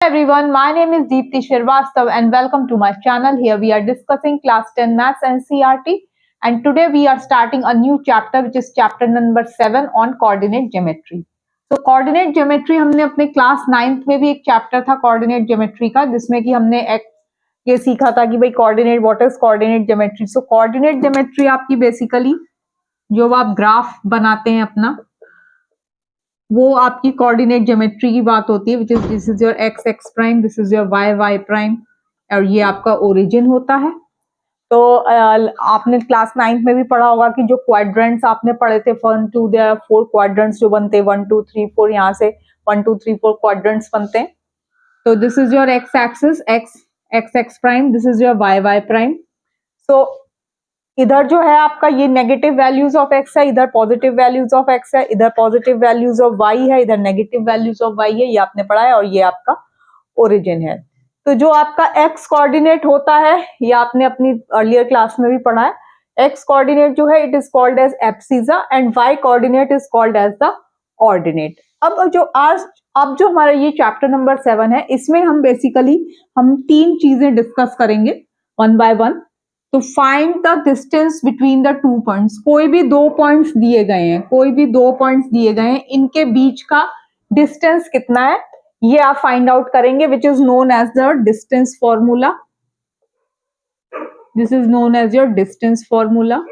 everyone, my name is Deepti Shrivastava and welcome to my channel. Here we are discussing class 10 maths and CRT, and today we are starting a new chapter which is chapter number 7 on coordinate geometry. So coordinate geometry हमने अपने class 9th में भी एक chapter था coordinate geometry का, जिसमें कि हमने ये सीखा था कि भाई coordinate what is coordinate geometry. So coordinate geometry आपकी बेसिकली जो आप ग्राफ बनाते हैं अपना, वो आपकी कोऑर्डिनेट ज्योमेट्री की बात होती है, which is this is your x x prime, this is your Y Y prime, और ये आपका ओरिजिन होता है. तो आपने क्लास 9th में भी पढ़ा होगा कि जो क्वाड्रेंट्स आपने पढ़े थे 1 2 देयर आर 4 क्वाड्रेंट्स जो बनते हैं 1 2 3 4, यहाँ से 1 2 3 4 क्वाड्रेंट्स बनते हैं. तो this is your X axis X X x prime, this is your Y Y prime. So इधर जो है आपका ये नेगेटिव वैल्यूज ऑफ एक्स है, इधर पॉजिटिव वैल्यूज ऑफ एक्स है, इधर पॉजिटिव वैल्यूज ऑफ वाई है, इधर नेगेटिव वैल्यूज ऑफ वाई है, ये आपने पढ़ा है, और ये आपका ओरिजिन है. तो जो आपका एक्स कोऑर्डिनेट होता है, ये आपने अपनी अर्लियर क्लास में भी पढ़ा है. एक्स कोऑर्डिनेट जो है it is called as abscissa and y coordinate is called as the ordinate. अब जो हमारा ये चैप्टर नंबर 7 है, इसमें हम बेसिकली हम 3 चीजें डिस्कस करेंगे वन बाय वन. तो find the distance between the 2 points. कोई भी 2 पॉइंट्स दिए गए हैं, कोई भी 2 पॉइंट्स दिए गए हैं, इनके बीच का डिस्टेंस कितना है ये आप फाइंड आउट करेंगे, which is known as the distance formula. This is known as your distance formula.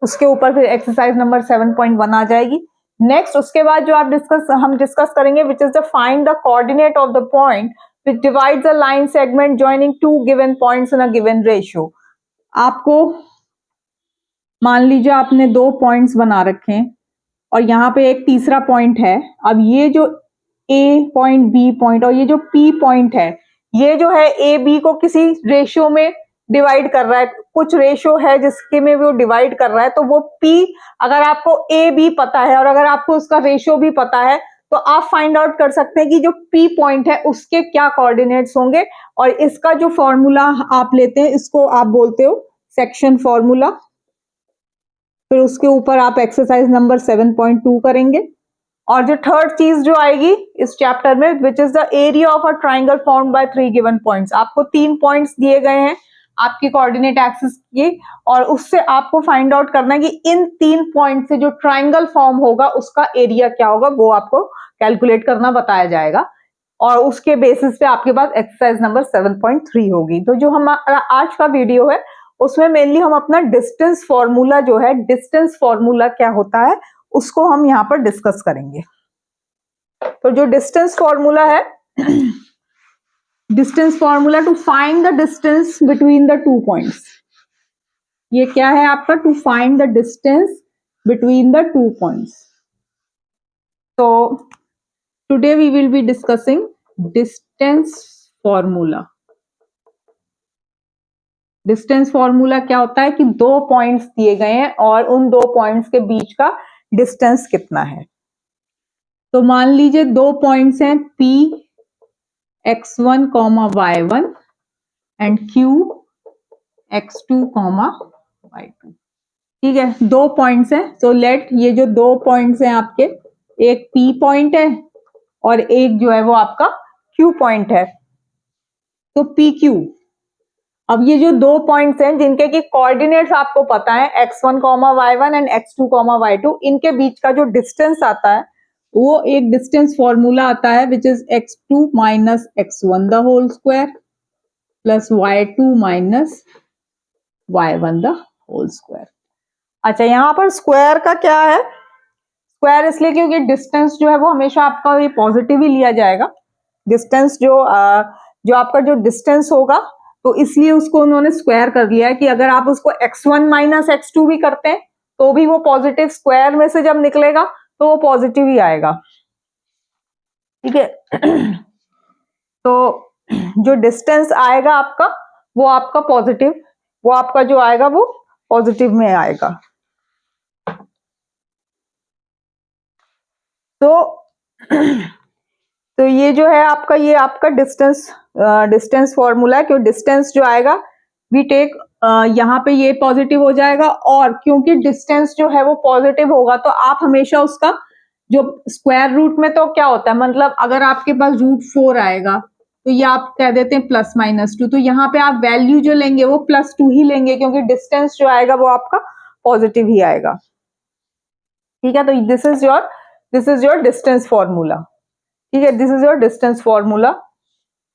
उसके ऊपर फिर एक्सरसाइज नंबर 7.1 आ जाएगी. नेक्स्ट उसके बाद जो आप हम डिस्कस करेंगे, which is the find the coordinate of the point which divides a line segment joining two given points in a given ratio. आपको मान लीजिए आपने 2 पॉइंट्स बना रखे हैं और यहाँ पे एक तीसरा पॉइंट है. अब ये जो A पॉइंट B पॉइंट और ये जो P पॉइंट है, ये जो है A B को किसी रेशियो में डिवाइड कर रहा है, कुछ रेशियो है जिसके में वो डिवाइड कर रहा है. तो वो P, अगर आपको A B पता है और अगर आपको उसका रेशियो भी पता है, तो आप फाइंड आउट कर सकते हैं कि जो P पॉइंट है उसके क्या कोऑर्डिनेट्स होंगे. और इसका जो फॉर्मूला आप लेते हैं, इसको आप बोलते हो सेक्शन फॉर्मूला. फिर उसके ऊपर आप एक्सरसाइज नंबर 7.2 करेंगे. और जो थर्ड चीज जो आएगी इस चैप्टर में, which is the area of a triangle formed by 3 given points. आपको 3 पॉइंट्स दिए गए हैं आपकी कोऑर्डिनेट एक्सिस की, और उससे आपको फाइंड आउट करना है कि इन 3 पॉइंट से जो ट्राइंगल फॉर्म होगा उसका एरिया क्या होगा, वो आपको कैलकुलेट करना बताया जाएगा. और उसके बेसिस पे आपके पास एक्सरसाइज नंबर 7.3 होगी. तो जो हमारा आज का वीडियो है उसमें मेनली हम अपना डिस्टेंस फॉर्मूला जो है, डिस्टेंस फॉर्मूला क्या होता है उसको हम यहाँ पर डिस्कस करेंगे. तो जो डिस्टेंस फॉर्मूला है, distance formula to find the distance between the 2 points, ये क्या है आपका, to find the distance between the 2 points. तो today we will be discussing distance formula. Distance formula क्या होता है कि 2 पॉइंट्स दिए गए हैं और उन 2 पॉइंट्स के बीच का डिस्टेंस कितना है. तो मान लीजिए 2 पॉइंट्स हैं P x1, y1 and Q x2, y2. ठीक है, 2 पॉइंट्स हैं. तो लेट ये जो 2 पॉइंट्स हैं आपके, एक P पॉइंट है और एक जो है वो आपका Q पॉइंट है. तो PQ. अब ये जो 2 पॉइंट्स हैं जिनके की कोऑर्डिनेट्स आपको पता है, x1, y1 and x2, y2, इनके बीच का जो डिस्टेंस आता है वो एक डिस्टेंस फॉर्मूला आता है, which is x2 minus x1 the whole square plus y2 minus y1 the whole square. अच्छा, यहाँ पर स्क्वायर का क्या है, स्क्वायर इसलिए क्योंकि डिस्टेंस जो है वो हमेशा आपका ये पॉजिटिव ही लिया जाएगा. डिस्टेंस जो आपका जो डिस्टेंस होगा, तो इसलिए उसको उन्होंने स्क्वायर कर लिया है कि अगर आप उसको x1 माइनस x2 भी करते हैं तो भी वो पॉजिटिव, स्क्वायर में से जब निकलेगा तो वो पॉजिटिव ही आएगा. ठीक है. तो जो डिस्टेंस आएगा आपका वो आपका पॉजिटिव, वो आपका जो आएगा वो पॉजिटिव में आएगा. तो ये जो है आपका, ये आपका डिस्टेंस फॉर्मूला है. क्यों डिस्टेंस जो आएगा वी टेक, यहाँ पे ये पॉजिटिव हो जाएगा, और क्योंकि डिस्टेंस जो है वो पॉजिटिव होगा तो आप हमेशा उसका जो स्क्वायर रूट में तो क्या होता है, मतलब अगर आपके पास √4 आएगा तो ये आप कह देते हैं +-2, तो यहाँ पे आप वैल्यू जो लेंगे वो +2 ही लेंगे, क्योंकि डिस्टेंस जो आएगा वो आपका पॉजिटिव ही आएगा। ठीक है, तो this is your distance formula. ठीक है, this is your distance formula.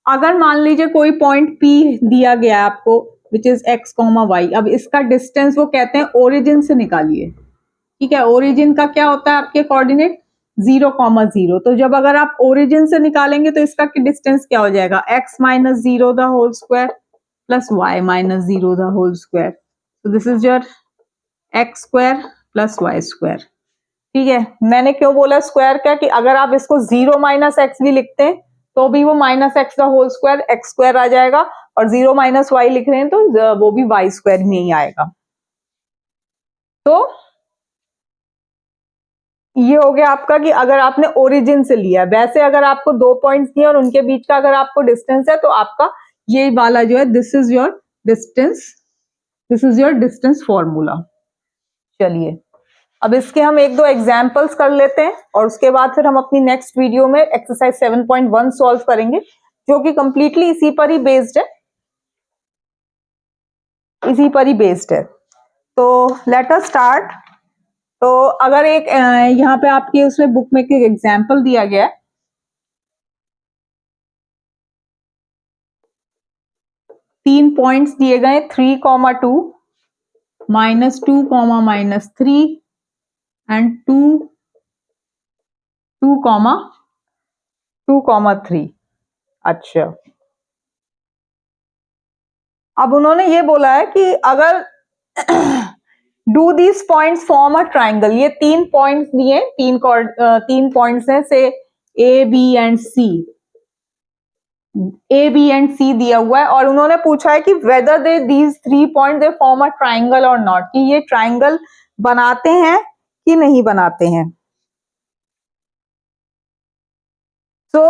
अगर मान लीजिए कोई पॉइंट P दिया गया है आपको विच इज x, y, अब इसका डिस्टेंस वो कहते हैं ओरिजिन से निकालिए। ठीक है, ओरिजिन का क्या होता है आपके कोऑर्डिनेट 0,0, तो जब अगर आप ओरिजिन से निकालेंगे तो इसका डिस्टेंस क्या हो जाएगा, x - 0 the whole square plus y - 0 the whole square, तो this is your x square plus y square. ठीक है, मैंने क्यों बोला स्क्वायर का, कि अगर आप इसको 0 - x भी लिखते हैं तो भी वो -x का होल स्क्वायर x स्क्वायर आ जाएगा, और 0 - y लिख रहे हैं तो वो भी y स्क्वायर में ही आएगा। तो ये हो गया आपका कि अगर आपने ओरिजिन से लिया। वैसे अगर आपको 2 पॉइंट्स दिए और उनके बीच का अगर आपको डिस्टेंस है तो आपका ये वाला जो है this is your distance formula. चलिए, अब इसके हम 1-2 एग्जांपल्स कर लेते हैं और उसके बाद फिर हम अपनी नेक्स्ट वीडियो में एक्सरसाइज 7.1 सॉल्व करेंगे, जो कि कंप्लीटली इसी पर ही बेस्ड है। तो लेट अस स्टार्ट। तो अगर एक यहाँ पे आपके उसमें बुक में एक एग्जांपल दिया गया है, तीन पॉइंट्स दिए गए 3, 2, -2, -3 एंड 2, 3। अच्छा, अब उन्होंने ये बोला है कि अगर do these points form a triangle, ये 3 पॉइंट्स दिए, 3 पॉइंट्स हैं से A, B and C, A, B and C दिया हुआ है, और उन्होंने पूछा है कि whether these 3 point they form a triangle और नॉट, कि ये ट्राइंगल बनाते हैं कि नहीं बनाते हैं। सो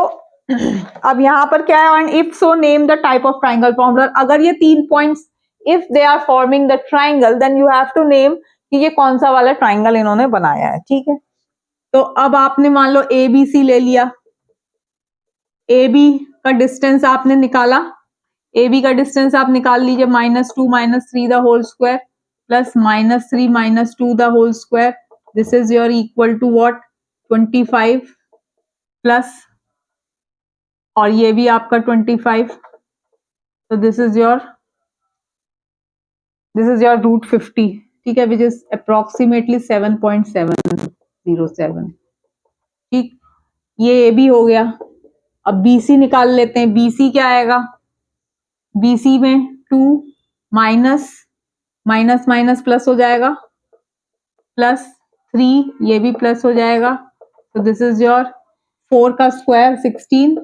अब यहाँ पर क्या है, and if so name the type of triangle formed, अगर ये 3 points if they are forming the triangle then you have to name कि ये कौन सा वाला ट्राइंगल इन्होंने बनाया है। ठीक है, तो अब आपने मान लो ABC ले लिया, AB का डिस्टेंस आपने निकाला, AB का डिस्टेंस आप निकाल लीजिए -2 - 3 the whole square plus -3 - 2 the whole square, this is your equal to what 25 plus, और ये भी आपका 25, तो दिस इज योर √50। ठीक है, विच इज अप्रोक्सीमेटली 7.707। ठीक, ये AB हो गया। अब BC निकाल लेते हैं, BC क्या आएगा, BC में 2 माइनस माइनस प्लस हो जाएगा, +3, ये भी प्लस हो जाएगा, तो दिस इज योर 4 का स्क्वायर 16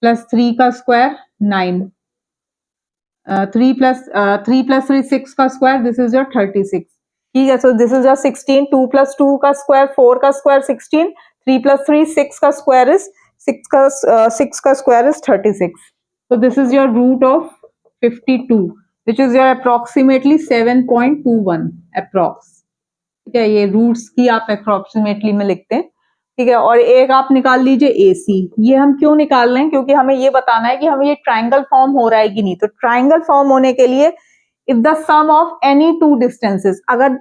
प्लस 3 का स्क्वायर 9, 3 + 3 6 का स्क्वायर, दिस इज योर 36। ठीक है, सो दिस इज योर 16, 2 + 2 का स्क्वायर 4 का स्क्वायर 16, 3 + 3 6 का स्क्वायर इज 6 का square is 36। So this is your root of 52, which is your approximately 7.21 approx। ठीक है, ये रूट्स की आप अप्रोक्सीमेटली में लिखते हैं। ठीक है, और एक आप निकाल लीजिए AC। ये हम क्यों निकाल रहे हैं, क्योंकि हमें ये बताना है कि हमें ये ट्राइंगल फॉर्म हो रहा है कि नहीं। तो ट्राइंगल फॉर्म होने के लिए if the sum of any 2 distances, अगर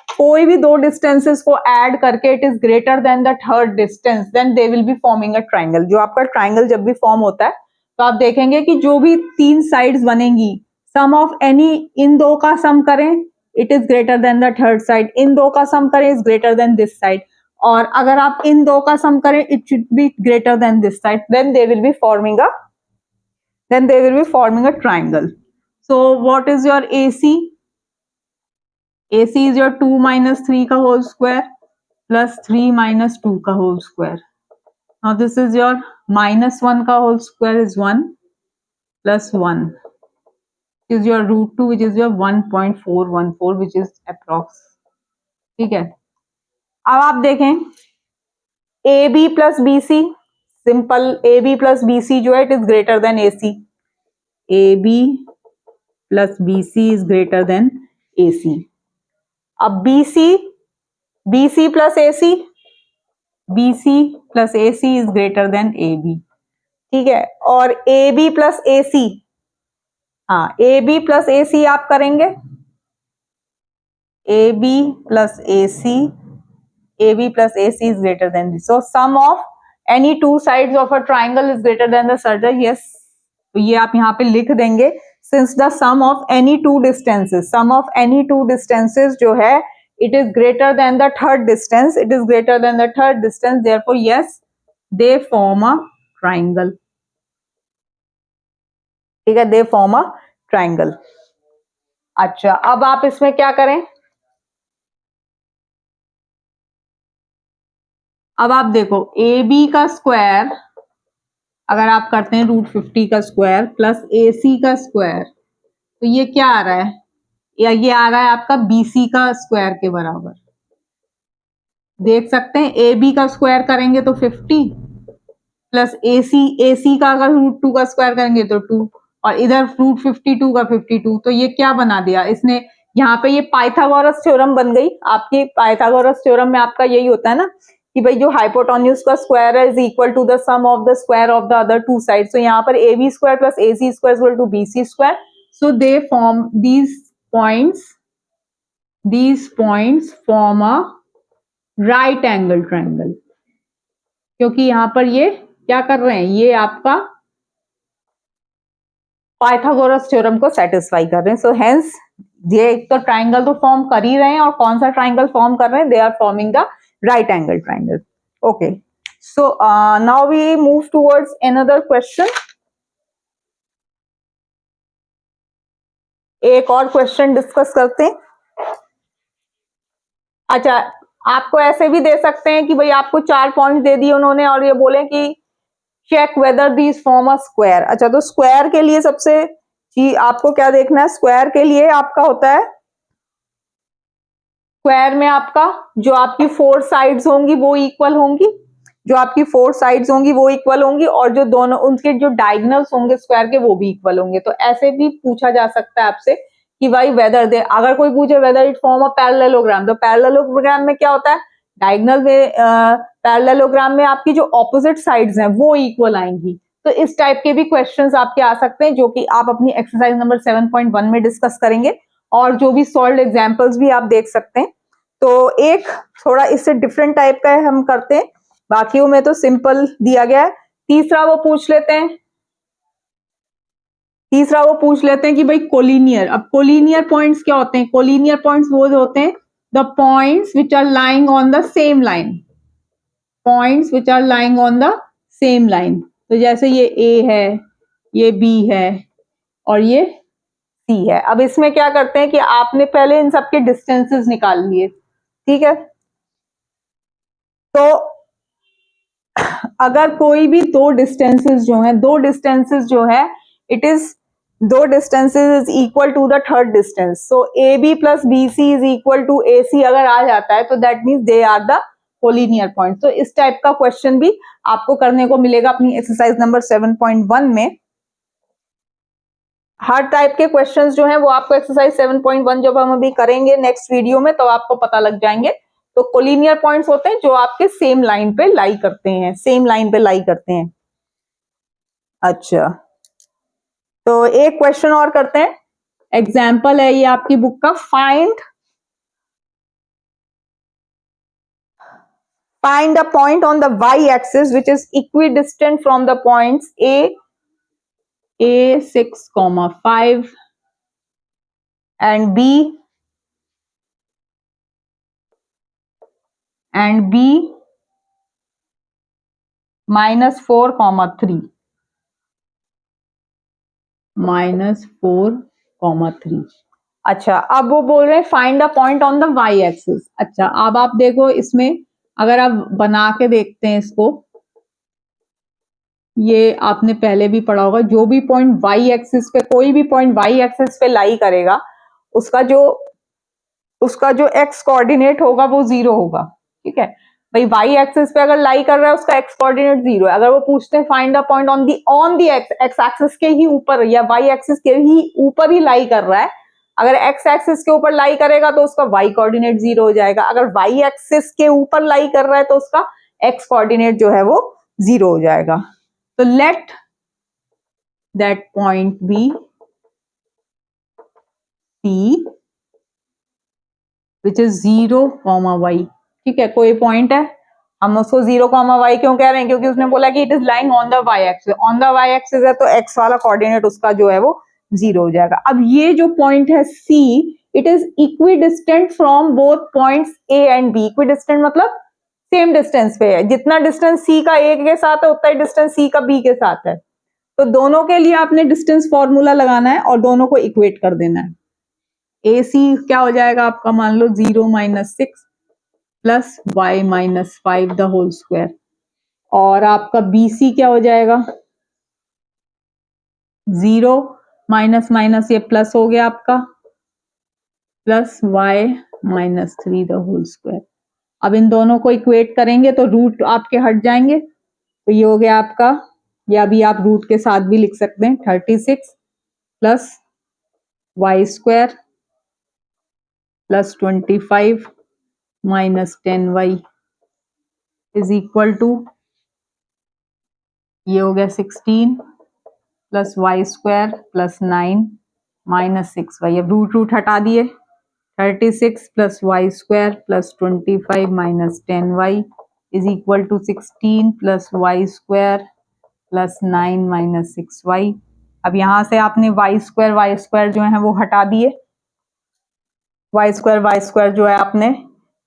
कोई भी 2 डिस्टेंसेस को ऐड करके it is greater than the third distance, then they will be forming a triangle. जो आपका ट्राइंगल जब भी फॉर्म होता है तो आप देखेंगे कि जो भी 3 साइड्स बनेंगी, सम ऑफ एनी, इन 2 का सम करें it is greater than the third side, इन 2 का सम करें is greater than this side, और अगर आप इन 2 का सम करें it should be greater than this side, then they will be forming a triangle. So what is your AC? AC is your 2 - 3 का होल स्क्वायर प्लस 3 - 2 का whole square. Now this is your -1 का whole square is 1 plus 1 is your √2, which is your 1.414, which is approx। ठीक है, अब आप देखें AB plus BC, simple AB plus BC जो है it is greater then AC, AB plus BC is greater than AC। अब BC plus AC, BC plus AC is greater then AB, ठीक है। और AB प्लस AC, हाँ AB plus AC आप करेंगे, AB plus AC, AB plus AC is greater than this. So sum of any two sides of a triangle is greater than the center. Yes, तो ये आप यहाँ पे लिख देंगे. Since the sum of any two distances, sum of any two distances जो है, it is greater than the third distance. It is greater than the third distance. Therefore, yes, they form a triangle. ठीक है, they form a triangle. अच्छा, अब आप इसमें क्या करें? अब आप देखो AB का स्क्वायर अगर आप करते हैं √50 का स्क्वायर प्लस AC का स्क्वायर, तो ये क्या आ रहा है, या ये आ रहा है आपका BC का स्क्वायर के बराबर। देख सकते हैं AB का स्क्वायर करेंगे तो 50 प्लस AC का अगर √2 का स्क्वायर करेंगे तो 2, और इधर √52 का 52, तो ये क्या बना दिया इसने, यहाँ पे ये पाइथागोरस थ्योरम बन गई आपकी। पाइथागोरस थ्योरम में आपका यही होता है ना कि भाई जो हाइपोटेन्यूज का स्क्वायर है is equal to the sum of the square of the other two side. So यहाँ पर AB square plus AC square equal to BC square. So they form these points form a right angle triangle, क्योंकि यहाँ पर ये क्या कर रहे हैं, ये आपका पाइथागोरस थ्योरम को सेटिस्फाई कर रहे हैं। सो हेंस ये एक तो ट्राइंगल तो फॉर्म कर ही रहे हैं, और कौन सा ट्राइंगल फॉर्म कर रहे हैं, they are forming the right angle triangle. Okay, so now we move towards another question. एक और क्वेश्चन डिस्कस करते हैं। अच्छा, आपको ऐसे भी दे सकते हैं कि भाई आपको 4 पॉइंट दे दिए उन्होंने और ये बोले कि check whether these form a square. अच्छा, तो स्क्वायर के लिए सबसे आपको क्या देखना है, स्क्वायर के लिए आपका होता है, स्क्वायर में आपका जो आपकी 4 साइड्स होंगी वो इक्वल होंगी, जो आपकी 4 साइड्स होंगी वो इक्वल होंगी, और जो दोनों उनके जो डायगोनल्स होंगे स्क्वायर के वो भी इक्वल होंगे। तो ऐसे भी पूछा जा सकता है आपसे कि भाई वेदर दे, अगर कोई पूछे whether it form a parallelogram, तो पैरेललोग्राम में क्या होता है, डायगोनल में पैरेललोग्राम में आपकी जो ऑपोजिट साइड्स हैं वो इक्वल आएंगी। तो इस टाइप के भी क्वेश्चंस आपके आ सकते हैं, जो कि आप अपनी एक्सरसाइज नंबर 7.1 में डिस्कस करेंगे, और जो भी सॉल्व एग्जाम्पल्स भी आप देख सकते हैं। तो एक थोड़ा इससे डिफरेंट टाइप का हम करते हैं, बाकियों में तो सिंपल दिया गया है। तीसरा वो पूछ लेते हैं कि भाई कोलिनियर। अब कोलिनियर पॉइंट्स क्या होते हैं, कोलिनियर पॉइंट्स वो होते हैं the points which are lying on the same line, points which are lying on the same line. तो जैसे ये A है, ये B है, और ये C है। अब इसमें क्या करते हैं कि आपने पहले इन सबके डिस्टेंसेस निकाल लिए, ठीक है। तो अगर कोई भी दो डिस्टेंसेस जो है इट इज दो distances is equal to the third distance, so AB plus BC is equal to AC अगर आ जाता है तो that means they are the collinear point. तो इस टाइप का क्वेश्चन भी आपको करने को मिलेगा अपनी एक्सरसाइज नंबर 7.1 में। हर टाइप के क्वेश्चंस जो हैं वो आपको एक्सरसाइज 7.1 जब हम अभी करेंगे नेक्स्ट वीडियो में तो आपको पता लग जाएंगे। तो कोलिनियर पॉइंट्स होते हैं जो आपके सेम लाइन पे लाई करते हैं, अच्छा, तो एक क्वेश्चन और करते हैं। एग्जाम्पल है ये आपकी बुक का, find a point on the y-axis which is equidistant from the points A 6,5 and B -4,3 -4,3। अच्छा, अब वो बोल रहे हैं find a point on the y axis. अच्छा, अब आप देखो इसमें अगर आप बना के देखते हैं इसको, ये आपने पहले भी पढ़ा होगा, जो भी पॉइंट वाई एक्सिस पे, कोई भी पॉइंट वाई एक्सिस पे लाई करेगा उसका जो एक्स कोऑर्डिनेट होगा वो 0 होगा, ठीक है भाई। वाई एक्सिस पे अगर लाई कर रहा है उसका एक्स कोऑर्डिनेट 0 है। अगर वो पूछते हैं find a point on the x axis के ही ऊपर या वाई एक्सिस के ही ऊपर ही लाई कर रहा है, अगर एक्स एक्सिस के ऊपर लाई करेगा तो उसका वाई कोऑर्डिनेट 0 हो जाएगा। अगर वाई एक्सिस के ऊपर लाई कर रहा है तो उसका x कोऑर्डिनेट जो है वो 0 हो जाएगा। तो let that point be P which is 0, y। ठीक है, कोई पॉइंट है, हम उसको 0, y क्यों कह रहे हैं, क्योंकि उसने बोला कि it is lying on the y axis. On the y axis है तो x वाला कोऑर्डिनेट उसका जो है वो 0 हो जाएगा। अब ये जो पॉइंट है C, it is equidistant from both points A and B। Equidistant मतलब सेम डिस्टेंस पे है, जितना डिस्टेंस C का A के साथ है उतना ही डिस्टेंस C का B के साथ है। तो दोनों के लिए आपने डिस्टेंस फॉर्मूला लगाना है और दोनों को इक्वेट कर देना है। AC क्या हो जाएगा आपका, मान लो 0 - 6 plus y - 5 the whole square, और आपका BC क्या हो जाएगा, 0 माइनस माइनस ये प्लस हो गया आपका, plus y - 3 the whole square. अब इन दोनों को इक्वेट करेंगे तो रूट आपके हट जाएंगे, तो ये हो गया आपका, या अभी आप रूट के साथ भी लिख सकते हैं, 36 plus y square plus 25 minus 10y is equal to, ये हो गया 16 plus y square plus 9 minus 6y। अब रूट हटा दिए, 36 plus y square plus 25 minus 10y is equal to 16 plus y square plus 9 minus 6y। अब यहां से आपने y स्क्वायर जो है वो हटा दिए, y स्क्वायर जो है आपने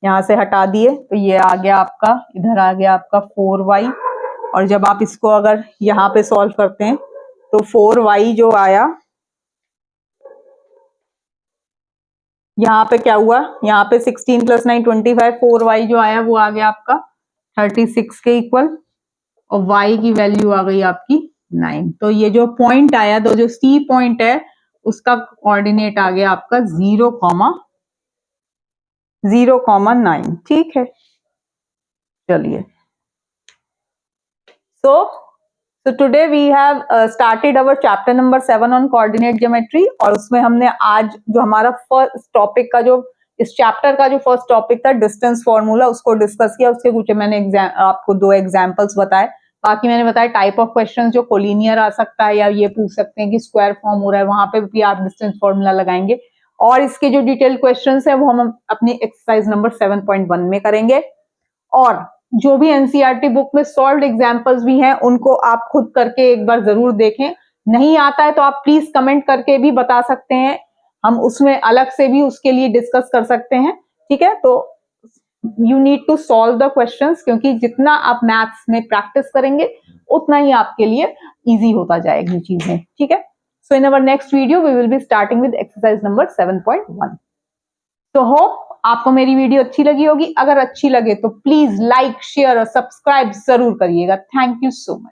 यहाँ से हटा दिए, तो ये आ गया आपका, इधर आ गया आपका 4y। और जब आप इसको अगर यहाँ पे सॉल्व करते हैं तो 4y जो आया, यहाँ पे क्या हुआ, यहाँ पे 16 प्लस 9 25, 4y जो आया वो आ गया आपका 36 के इक्वल, और y की वैल्यू आ गई आपकी 9। तो ये जो पॉइंट आया, तो जो C पॉइंट है उसका कोऑर्डिनेट आ गया आपका 0, 0,9। ठीक है, चलिए। So today we have started our chapter number 7 on coordinate geometry, और उसमें हमने आज जो हमारा फर्स्ट टॉपिक का, जो इस चैप्टर का जो फर्स्ट टॉपिक था डिस्टेंस फॉर्मूला, उसको डिस्कस किया। उसके कुछ मैंने आपको 2 एग्जांपल्स बताए, बाकी मैंने बताया टाइप ऑफ क्वेश्चंस जो कोलिनियर आ सकता है, या ये पूछ सकते हैं कि स्क्वायर फॉर्म हो रहा है, वहां पे भी आप डिस्टेंस फॉर्मूला लगाएंगे। और इसके जो डिटेल क्वेश्चंस है वो हम अपनी एक्सरसाइज नंबर 7.1 में करेंगे। और जो भी एनसीईआरटी बुक में सॉल्व्ड एग्जांपल्स भी हैं उनको आप खुद करके एक बार जरूर देखें। नहीं आता है तो आप प्लीज कमेंट करके भी बता सकते हैं, हम उसमें अलग से भी उसके लिए डिस्कस कर सकते हैं। ठीक है, तो you need to solve the questions, क्योंकि जितना आप मैथ्स में प्रैक्टिस करेंगे उतना ही आपके लिए इजी होता जाएगी चीजें। ठीक है, so in our next video we will be starting with exercise number 7.1। तो होप आपको मेरी वीडियो अच्छी लगी होगी। अगर अच्छी लगे तो प्लीज लाइक, शेयर और सब्सक्राइब जरूर करिएगा। Thank you so much.